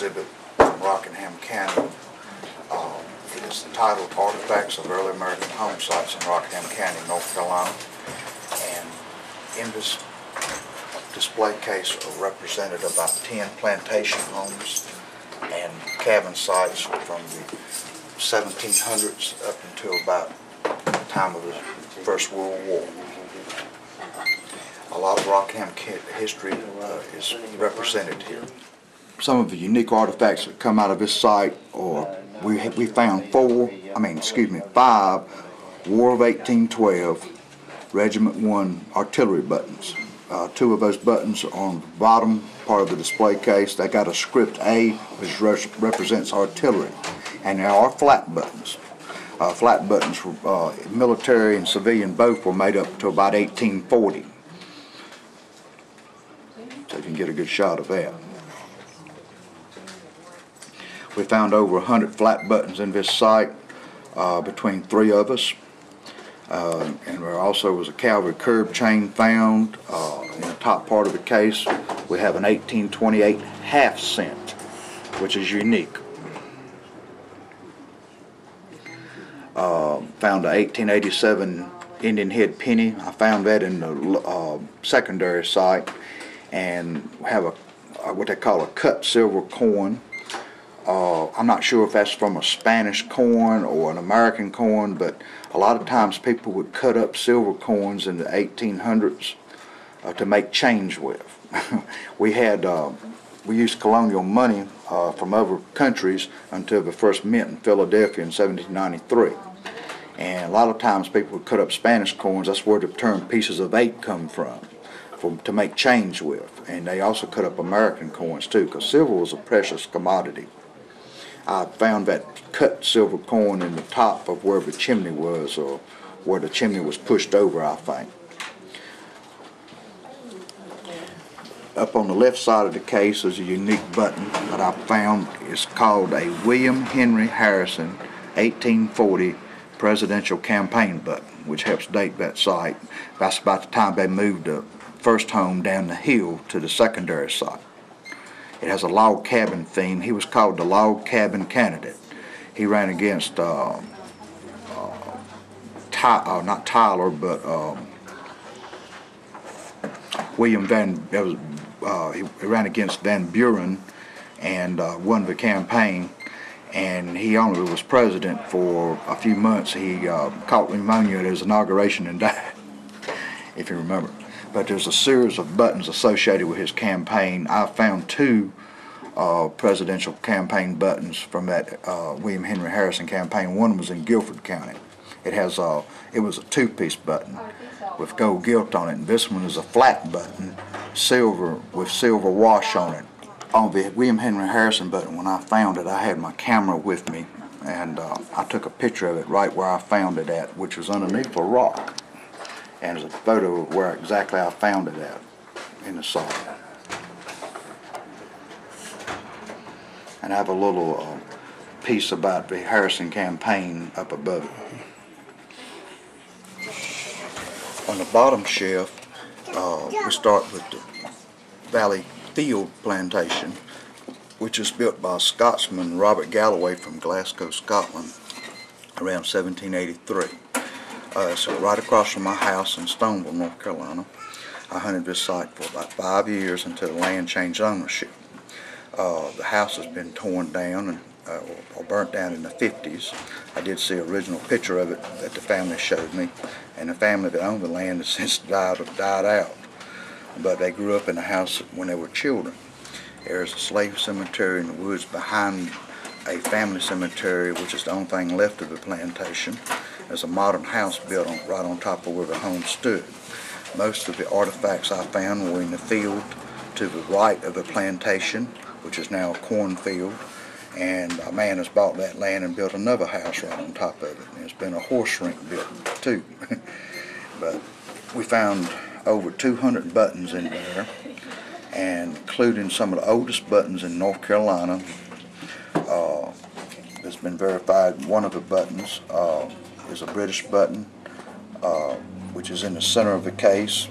exhibit from Rockingham County. It is entitled Artifacts of Early American Home Sites in Rockingham County, North Carolina. And in this display case are represented about 10 plantation homes and cabin sites from the 1700s up until about the time of the First World War. A lot of Rockingham history is represented here. Some of the unique artifacts that come out of this site are, we found 5 War of 1812 Regiment 1 artillery buttons. 2 of those buttons are on the bottom part of the display case. They got a script A, which represents artillery, and there are flat buttons. Flat buttons for military and civilian both were made up to about 1840. So you can get a good shot of that. We found over 100 flat buttons in this site between 3 of us. And there also was a cavalry curb chain found in the top part of the case. We have an 1828 half cent, which is unique. Found an 1887 Indian head penny. I found that in the secondary site, and have what they call a cut silver coin. I'm not sure if that's from a Spanish coin or an American coin, but a lot of times people would cut up silver coins in the 1800s to make change with. we used colonial money from other countries until the first mint in Philadelphia in 1793. And a lot of times people would cut up Spanish coins. That's where the term pieces of 8 come from, to make change with. And they also cut up American coins too, because silver was a precious commodity. I found that cut silver coin in the top of where the chimney was, or where the chimney was pushed over, I think. Up on the left side of the case is a unique button that I found. It's called a William Henry Harrison 1840 presidential campaign button, which helps date that site. That's about the time they moved the first home down the hill to the secondary site. It has a log cabin theme. He was called the log cabin candidate. He ran against not Tyler, but William he ran against Van Buren and won the campaign. And he only was president for a few months. He caught pneumonia at his inauguration and died, if you remember. But there's a series of buttons associated with his campaign. I found 2 presidential campaign buttons from that William Henry Harrison campaign. One was in Guilford County. It was a 2-piece button with gold gilt on it, and this one is a flat button, silver with silver wash on it. On the William Henry Harrison button, when I found it, I had my camera with me, and I took a picture of it right where I found it at, which was underneath a rock. And there's a photo of where exactly I found it at in the site. And I have a little piece about the Harrison campaign up above it. On the bottom shelf, we start with the Valley Field Plantation, which was built by Scotsman Robert Galloway from Glasgow, Scotland, around 1783. So right across from my house in Stoneville, North Carolina. I hunted this site for about 5 years until the land changed ownership. The house has been torn down and or burnt down in the 50s. I did see an original picture of it that the family showed me, and the family that owned the land has since died out. But they grew up in the house when they were children. There's a slave cemetery in the woods behind a family cemetery, which is the only thing left of the plantation. There's a modern house built right on top of where the home stood. Most of the artifacts I found were in the field to the right of the plantation, which is now a cornfield, and a man has bought that land and built another house right on top of it. And there's been a horse rink built too. But we found over 200 buttons in there, and including some of the oldest buttons in North Carolina. It's been verified. One of the buttons is a British button, which is in the center of the case.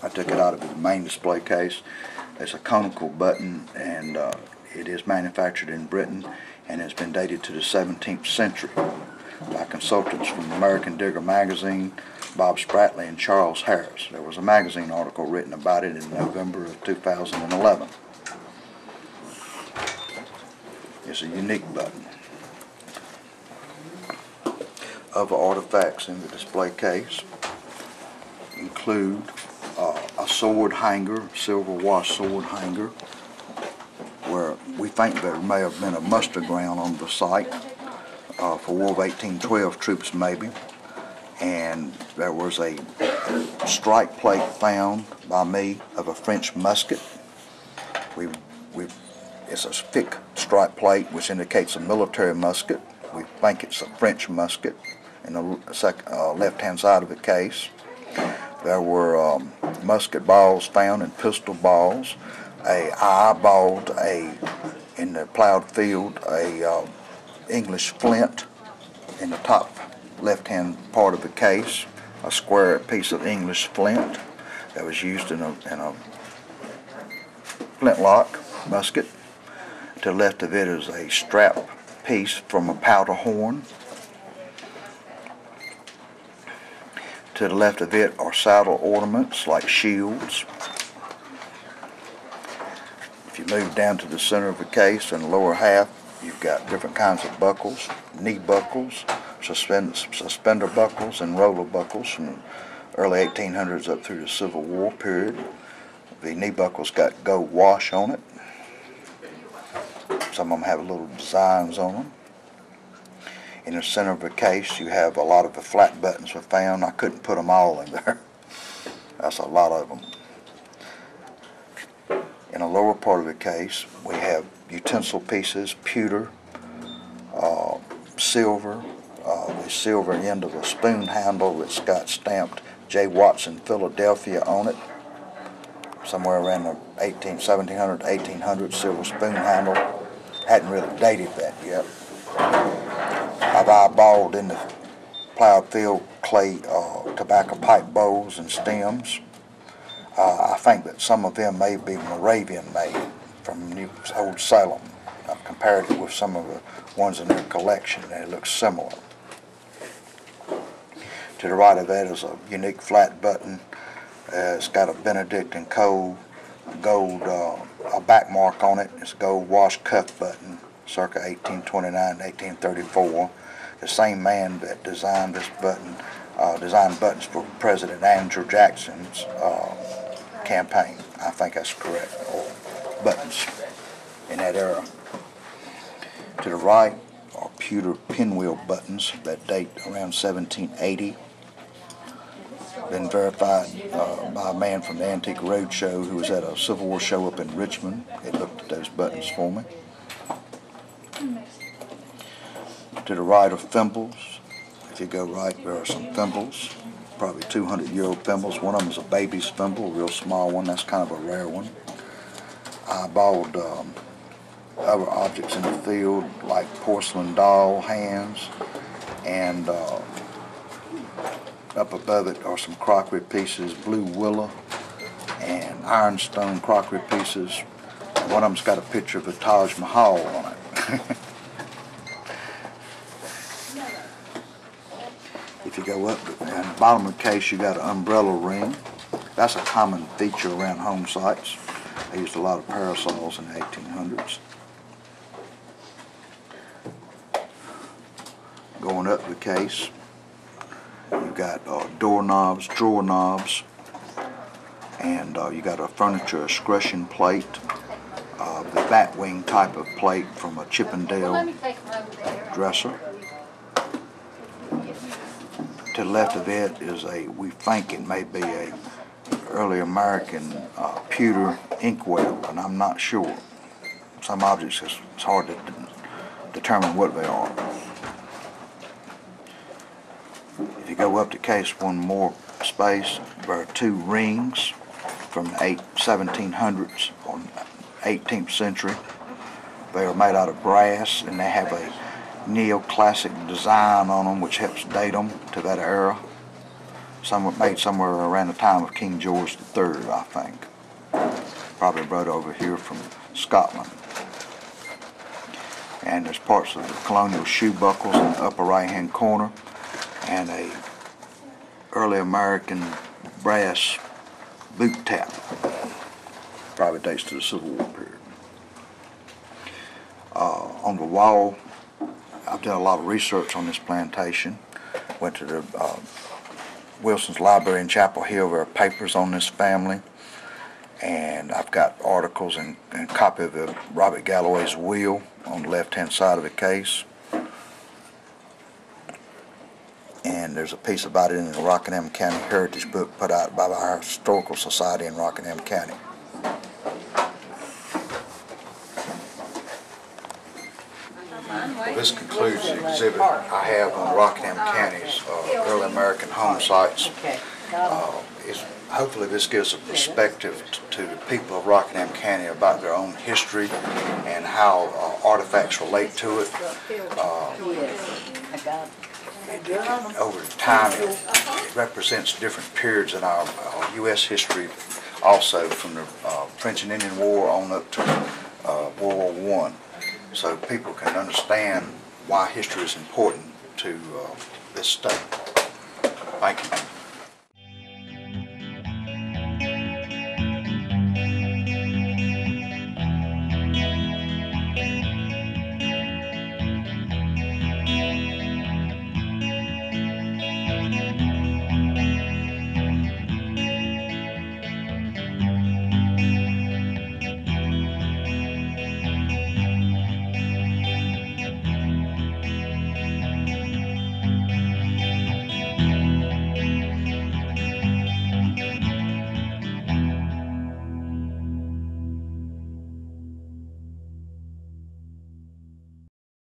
I took it out of the main display case. It's a conical button, and it is manufactured in Britain and has been dated to the 17th century by consultants from American Digger magazine, Bob Spratley and Charles Harris. There was a magazine article written about it in November of 2011. It's a unique button. Other artifacts in the display case include a sword hanger, silver wash sword hanger, where we think there may have been a muster ground on the site for War of 1812 troops maybe. And there was a strike plate found by me of a French musket. It's a thick strike plate which indicates a military musket. We think it's a French musket in the left-hand side of the case. There were musket balls found and pistol balls. I eyeballed in the plowed field a English flint in the top left-hand part of the case, a square piece of English flint that was used in a flintlock musket. To the left of it is a strap piece from a powder horn. To the left of it are saddle ornaments like shields. If you move down to the center of the case in the lower half, you've got different kinds of buckles, knee buckles, suspender buckles, and roller buckles from the early 1800s up through the Civil War period. The knee buckles got gold wash on it. Some of them have little designs on them. In the center of the case, you have a lot of the flat buttons were found. I couldn't put them all in there. That's a lot of them. In the lower part of the case, we have utensil pieces, pewter, silver, the silver end of a spoon handle that's got stamped J. Watson, Philadelphia on it. Somewhere around the 1700, 1800 silver spoon handle. Hadn't really dated that yet. I've eyeballed in the plowed field clay tobacco pipe bowls and stems. I think that some of them may be Moravian made from Old Salem. I've compared it with some of the ones in their collection and it looks similar. To the right of that is a unique flat button. It's got a Benedictine gold a back mark on it. It's a gold wash cuff button, circa 1829, 1834. The same man that designed this button designed buttons for President Andrew Jackson's campaign. I think that's correct, or buttons in that era. To the right are pewter pinwheel buttons that date around 1780. Been verified by a man from the Antique Roadshow who was at a Civil War show up in Richmond. He looked at those buttons for me. To the right are thimbles. If you go right, there are some thimbles, probably 200-year-old thimbles. One of them is a baby's thimble, a real small one. That's kind of a rare one. I bought other objects in the field like porcelain doll hands, and up above it are some crockery pieces, blue willow and ironstone crockery pieces. One of them's got a picture of the Taj Mahal on it. If you go up in the bottom of the case, you got an umbrella ring. That's a common feature around home sites. They used a lot of parasols in the 1800s. Going up the case, you've got doorknobs, drawer knobs, and you got a furniture escutcheon plate, the batwing type of plate from a Chippendale dresser. To the left of it is we think it may be a early American pewter inkwell, and I'm not sure. Some objects, it's hard to determine what they are. If you go up the case one more space, there are two rings from the 1700s or 18th century. They are made out of brass, and they have a neoclassic design on them which helps date them to that era. Some were made somewhere around the time of King George III, I think. probably brought over here from Scotland. And there's parts of the colonial shoe buckles in the upper right hand corner, and a early American brass boot tap, probably dates to the Civil War period. On the wall, I've done a lot of research on this plantation. Went to the Wilson's Library in Chapel Hill. There are papers on this family, and I've got articles and a copy of Robert Galloway's will on the left-hand side of the case. And there's a piece about it in the Rockingham County Heritage Book put out by our Historical Society in Rockingham County. Well, this concludes the exhibit I have on Rockingham County's early American home sites. Hopefully this gives a perspective to the people of Rockingham County about their own history and how artifacts relate to it. Over time, it represents different periods in our U.S. history, also from the French and Indian War on up to World War I, so people can understand why history is important to this state. Thank you.